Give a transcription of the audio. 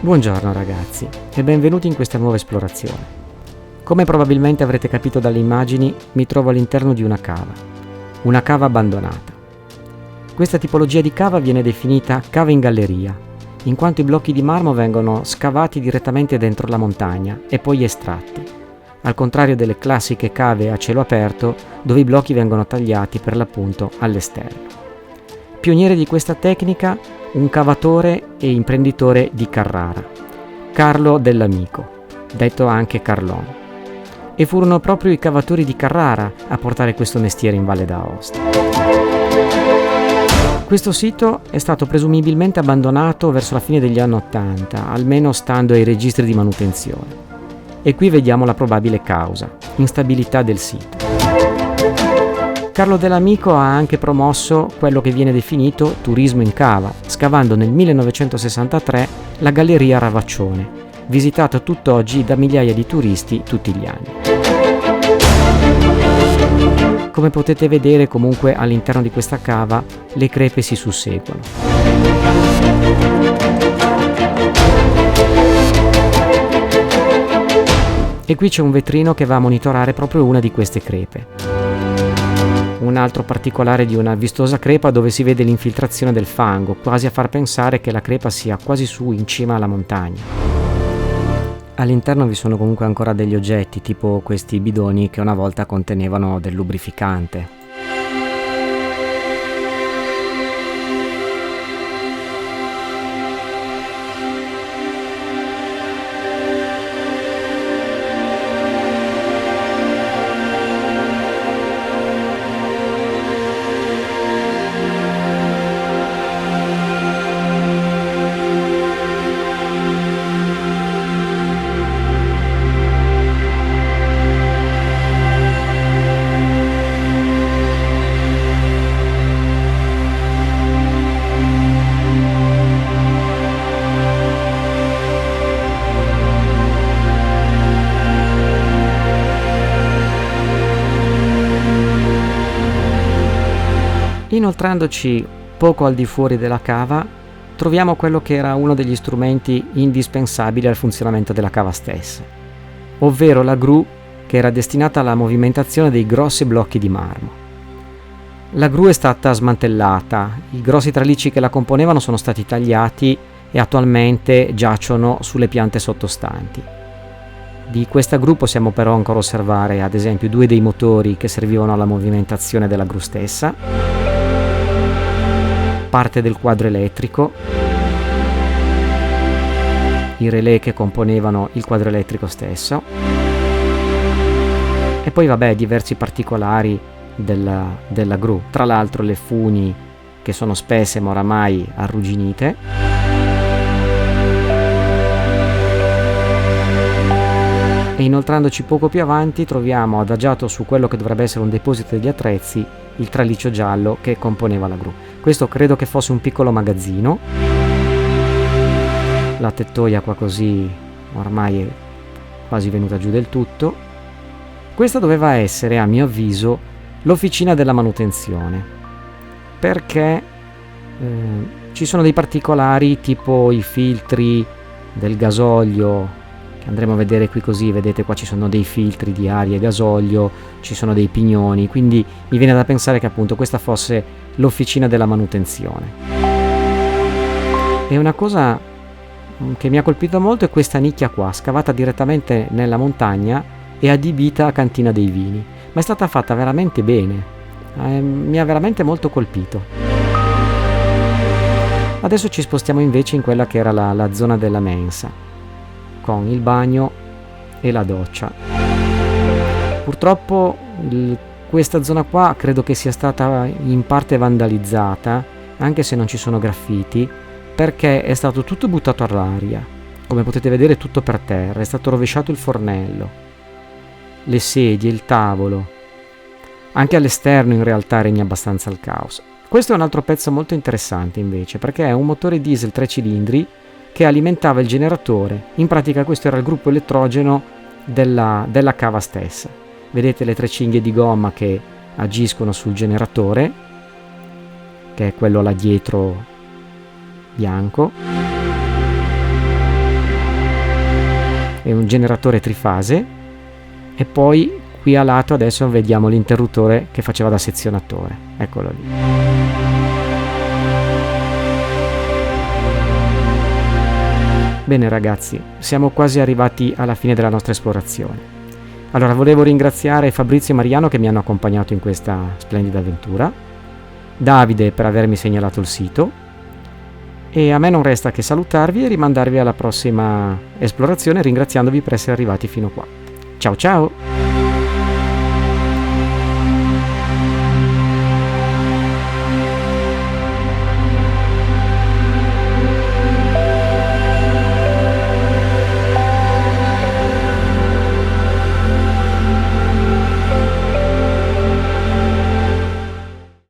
Buongiorno ragazzi e benvenuti in questa nuova esplorazione. Come probabilmente avrete capito dalle immagini, mi trovo all'interno di una cava abbandonata. Questa tipologia di cava viene definita cava in galleria, in quanto i blocchi di marmo vengono scavati direttamente dentro la montagna e poi estratti, al contrario delle classiche cave a cielo aperto dove i blocchi vengono tagliati per l'appunto all'esterno. Pioniere di questa tecnica, un cavatore e imprenditore di Carrara, Carlo Dell'Amico, detto anche Carlone. E furono proprio i cavatori di Carrara a portare questo mestiere in Valle d'Aosta. Questo sito è stato presumibilmente abbandonato verso la fine degli anni '80, almeno stando ai registri di manutenzione. E qui vediamo la probabile causa: instabilità del sito. Carlo Dell'Amico ha anche promosso quello che viene definito turismo in cava, scavando nel 1963 la galleria Ravaccione, visitata tutt'oggi da migliaia di turisti tutti gli anni. Come potete vedere, comunque all'interno di questa cava le crepe si susseguono. E qui c'è un vetrino che va a monitorare proprio una di queste crepe. Un altro particolare di una vistosa crepa dove si vede l'infiltrazione del fango, quasi a far pensare che la crepa sia quasi su in cima alla montagna. All'interno vi sono comunque ancora degli oggetti, tipo questi bidoni che una volta contenevano del lubrificante. Inoltrandoci poco al di fuori della cava, troviamo quello che era uno degli strumenti indispensabili al funzionamento della cava stessa, ovvero la gru, che era destinata alla movimentazione dei grossi blocchi di marmo. La gru è stata smantellata, i grossi tralicci che la componevano sono stati tagliati e attualmente giacciono sulle piante sottostanti. Di questa gru possiamo però ancora osservare ad esempio due dei motori che servivano alla movimentazione della gru stessa, parte del quadro elettrico, i relè che componevano il quadro elettrico stesso e poi diversi particolari della gru, tra l'altro le funi che sono spesse ma oramai arrugginite, e inoltrandoci poco più avanti troviamo adagiato su quello che dovrebbe essere un deposito degli attrezzi il traliccio giallo che componeva la gru. Questo credo che fosse un piccolo magazzino. La tettoia qua così ormai è quasi venuta giù del tutto. Questa doveva essere, a mio avviso, l'officina della manutenzione, perché ci sono dei particolari tipo i filtri del gasolio che andremo a vedere qui, così vedete qua ci sono dei filtri di aria e gasolio, ci sono dei pignoni, quindi mi viene da pensare che appunto questa fosse l'officina della manutenzione. E una cosa che mi ha colpito molto è questa nicchia qua, scavata direttamente nella montagna e adibita a cantina dei vini, ma è stata fatta veramente bene, mi ha veramente molto colpito. Adesso ci spostiamo invece in quella che era la zona della mensa, con il bagno e la doccia. Purtroppo questa zona qua credo che sia stata in parte vandalizzata, anche se non ci sono graffiti, perché è stato tutto buttato all'aria. Come potete vedere tutto per terra, è stato rovesciato il fornello, le sedie, il tavolo. Anche all'esterno in realtà regna abbastanza il caos. Questo è un altro pezzo molto interessante invece, perché è un motore diesel 3 cilindri che alimentava il generatore. In pratica questo era il gruppo elettrogeno della cava stessa. Vedete le 3 cinghie di gomma che agiscono sul generatore, che è quello là dietro bianco, è un generatore trifase, e poi qui a lato adesso vediamo l'interruttore che faceva da sezionatore, eccolo lì. Bene ragazzi, siamo quasi arrivati alla fine della nostra esplorazione. Allora volevo ringraziare Fabrizio e Mariano che mi hanno accompagnato in questa splendida avventura, Davide per avermi segnalato il sito, e a me non resta che salutarvi e rimandarvi alla prossima esplorazione ringraziandovi per essere arrivati fino qua. Ciao ciao!